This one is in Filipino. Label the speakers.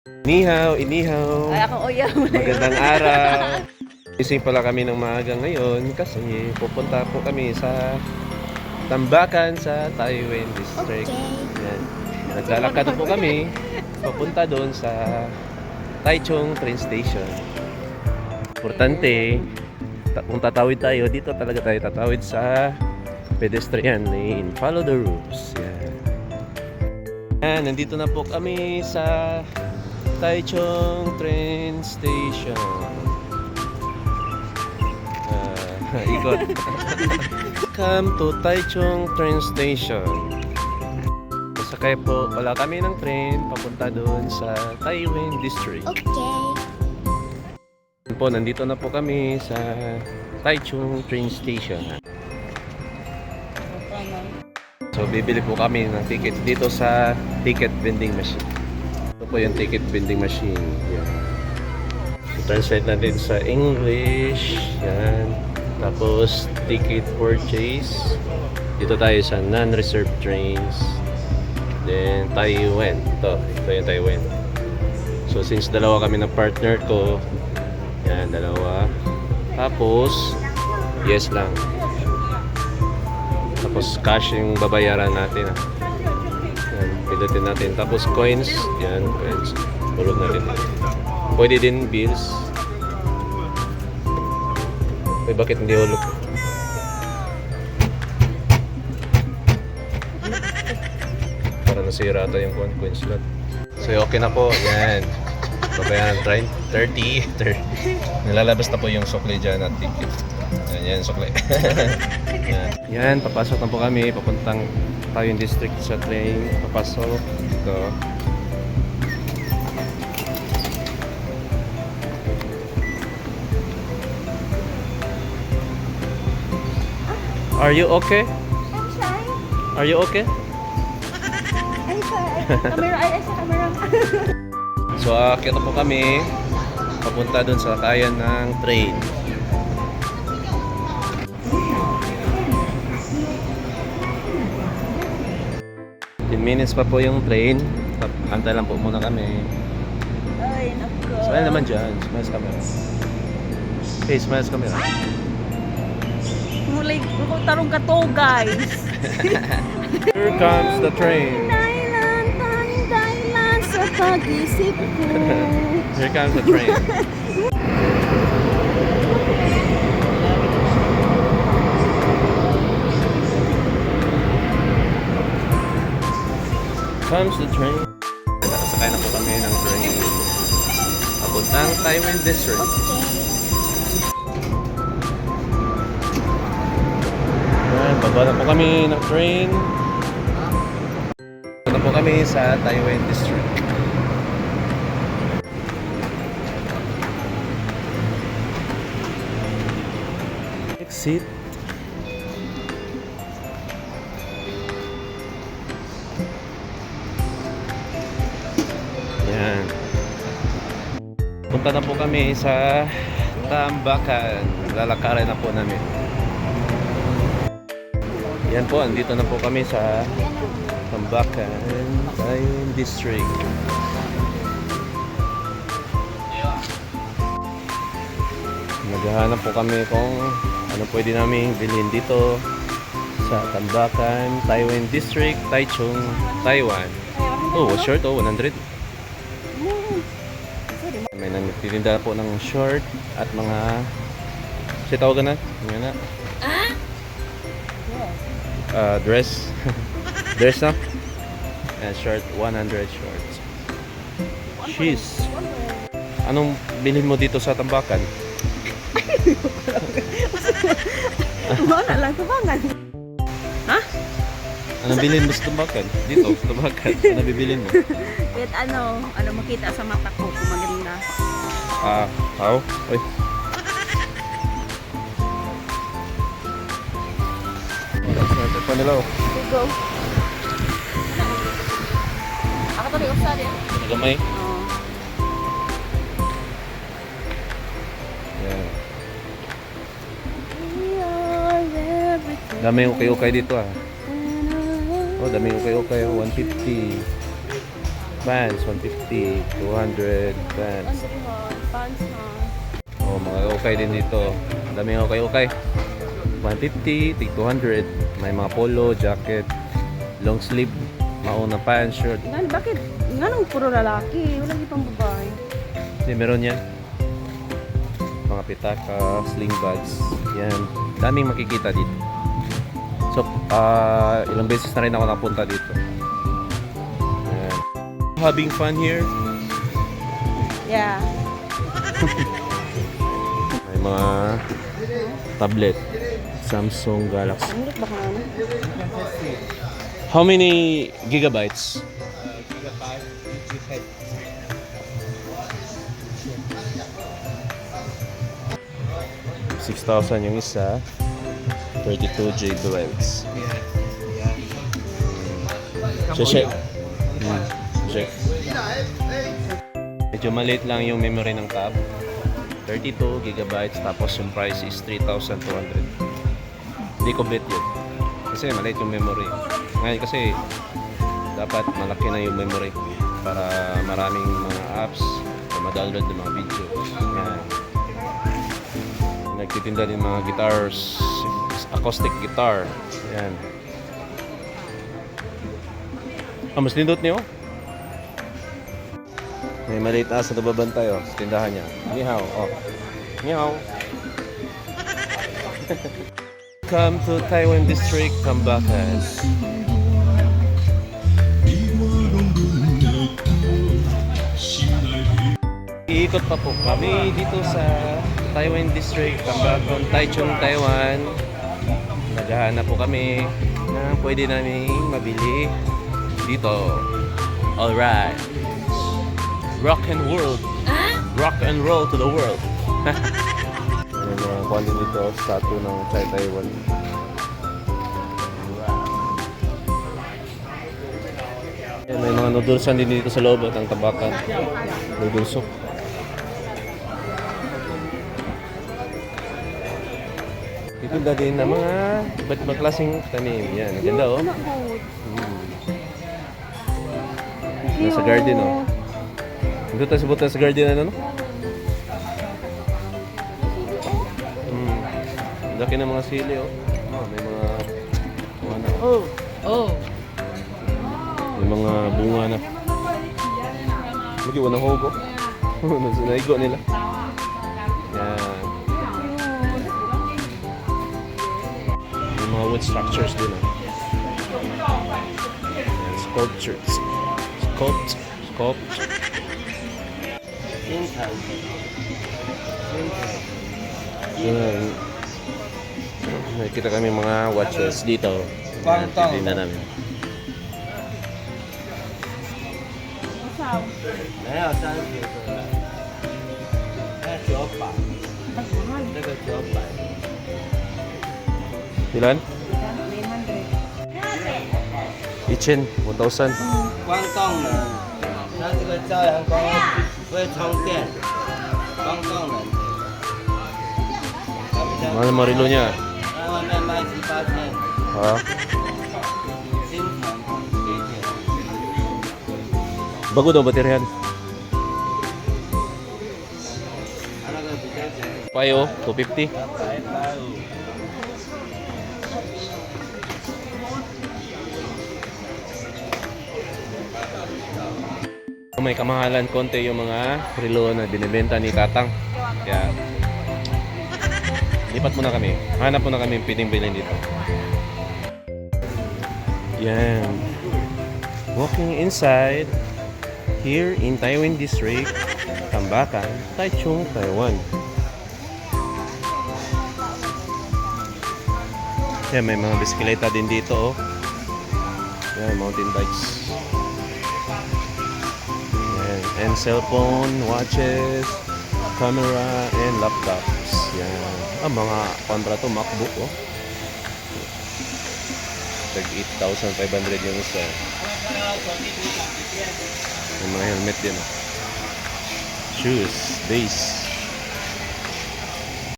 Speaker 1: Inihaw, inihaw.
Speaker 2: Ay, akong uyaw.
Speaker 1: Magandang araw. Gising pala kami ng maaga ngayon kasi pupunta po kami sa Tambakan sa Taiwan District. Yan. Naglalakad po kami papunta doon sa Taichung train station. Importante, kung tatawid tayo, dito talaga tayo tatawid sa pedestrian lane. Follow the rules. Yan. Yan, nandito na po kami sa Taichung train station. Ikot. Welcome to Taichung train station. Sakay po wala kami ng train papunta doon sa Taiwan District. Okay. Po, nandito na po kami sa Taichung train station. So bibili po kami ng ticket dito sa ticket vending machine. Ito po yung ticket vending machine. Yan. So translate natin sa English. Yan. Tapos ticket purchase. Dito tayo sa non-reserved trains. Then Taiwan. Ito yung Taiwan. So since dalawa kami ng partner ko. Yan, dalawa. Tapos yes lang. Tapos cash yung babayaran natin. Yan, pilutin natin. Tapos coins. Yan, coins. Tulog natin. Pwede din bills. Uy, bakit hindi hulog? Para nasira ata yung coin slot. So okay na po. Yan. Babayaran train. 30. Nilalabas na po yung sukli dyan at ticket. Yan, sukli. Yan, papasok na po kami. Papuntang Taiwan District sa train. Papasok. Ito. Are you okay?
Speaker 2: I'm shy.
Speaker 1: Are you okay?
Speaker 2: I'm shy. Camera, ay sa camera.
Speaker 1: So, akit na po kami. Papunta dun sa kayan ng train. 10 minutes pa po yung train. Antay lang po muna kami.
Speaker 2: Ay, naku.
Speaker 1: Smile naman dyan. Smile sa camera. Okay, smile sa camera.
Speaker 2: Mulay, tarong ka to, guys.
Speaker 1: Here comes the train.
Speaker 2: Dahilan sa pag-isip ko.
Speaker 1: Here comes the train. Comes the train. Nakasakay na po kami ng train. Papuntang Taiwan District. Ayan, baba na po kami ng train. Baba na po kami sa Taiwan District. Exit. Ayan. Punta na po kami sa Tambakan. Lalakarin na po namin. Yan po, andito na po kami sa Tambakan, Taiwan District. Naghahanap po kami kung ano pwede namin bilhin dito sa Tambakan, Taiwan District, Taichung, Taiwan. Oh, short oh, 100. May nagtitinda po ng short at mga si tawagan na. Yan na. Dress. Dress na. And short, 100 shorts. Cheese. Anong bilhin mo dito sa Tambakan?
Speaker 2: Wala lang, tubangan. Ha?
Speaker 1: Anong bilhin mo sa Tambakan? Dito, sa Tambakan. Ano bibilhin mo?
Speaker 2: Kahit ano makita sa mata ko kung maganda.
Speaker 1: How? Uy. Pa nila oh.
Speaker 2: Go. Ako to rin usad yan.
Speaker 1: Nagamay.
Speaker 2: Oo.
Speaker 1: Yan. Dami ukay-ukay dito ah. Oh, dami ukay-ukay. 150. Vans, 150, 200, Vans.
Speaker 2: Andre hon, pants ha.
Speaker 1: Oh, mga okay din dito. Ang daming okay. 150, tig 200. May mga polo, jacket, long sleeve, mauna pants, shirt.
Speaker 2: Bakit? Nganong puro lalaki? Walang ibang babae.
Speaker 1: Hindi, meron yan. Mga pitaka, sling bags. Yan. Daming makikita dito. So, ilang beses na rin ako napunta dito. Yan. Having fun here.
Speaker 2: Yeah.
Speaker 1: May mga tablet. Samsung Galaxy.
Speaker 2: Ang baka ano?
Speaker 1: How many gigabytes? 6,000 yung isa, 32 gigabytes. Check. Check. Medyo maliit lang yung memory ng tab. 32 gigabytes, tapos yung price is 3,200. Hindi complete yun. Kasi maliit yung memory. Ngayon kasi dapat malaki na yung memory para maraming mga apps na ma-download ng mga video. Yan. Nagtitinda din mga guitars, acoustic guitar. Yan. Mas lindot niyo? May maliit na asa na babantay sa tindahan niya. Nihaw, Nihaw. Come to Taiwan District, Cambacan. Iikot pa po kami dito sa Taiwan District, Cambacan, Taichung, Taiwan. Naghahanap po kami na pwede namin mabili dito. Alright. Rock and world. Rock and roll to the world. May mga kuwan din dito, statue ng Taiwan. Yan, may mga noodlesan din dito sa loob at ang tabakan. Noodle soup. Itinda din ng mga iba't ibang klaseng tanim. Yan, ang ganda
Speaker 2: Ano po?
Speaker 1: Nasa garden Dito tayo sa butas sa garden ano? Ang laki ng mga sili may mga na. May mga bunga na. Lagi wala hogo. Naigo nila. Yan. May mga wood structures din Yan, sculptures. Sculpt. Yan. Nakikita kami mga watches dito. Tingnan namin. Ilan? 1,000. 1,000.
Speaker 3: 光动能，它这个照阳光会充电，光动能的。它比较
Speaker 1: Mahal ang marilo niya.
Speaker 3: 在外面卖7、8千，
Speaker 1: Ha?
Speaker 3: 新款给钱。
Speaker 1: Bago daw bateryan.
Speaker 3: 它那个比较简单，
Speaker 1: Payo, 250.
Speaker 3: 150。
Speaker 1: May kamahalan konti yung mga relo na binibenta ni Tatang. Kaya lipat muna kami. Hanap muna kami yung pwedeng bilhin dito. Yan. Walking inside here in Taiwan District, Cambacan, Taichung, Taiwan. Yan, may mga bisikleta din dito. Yan, mountain bikes. And cellphone, watches, camera, and laptops. Yan. Ang mga kontra to, MacBook Tag 8,500 yung isa. May mga helmet din Shoes, base.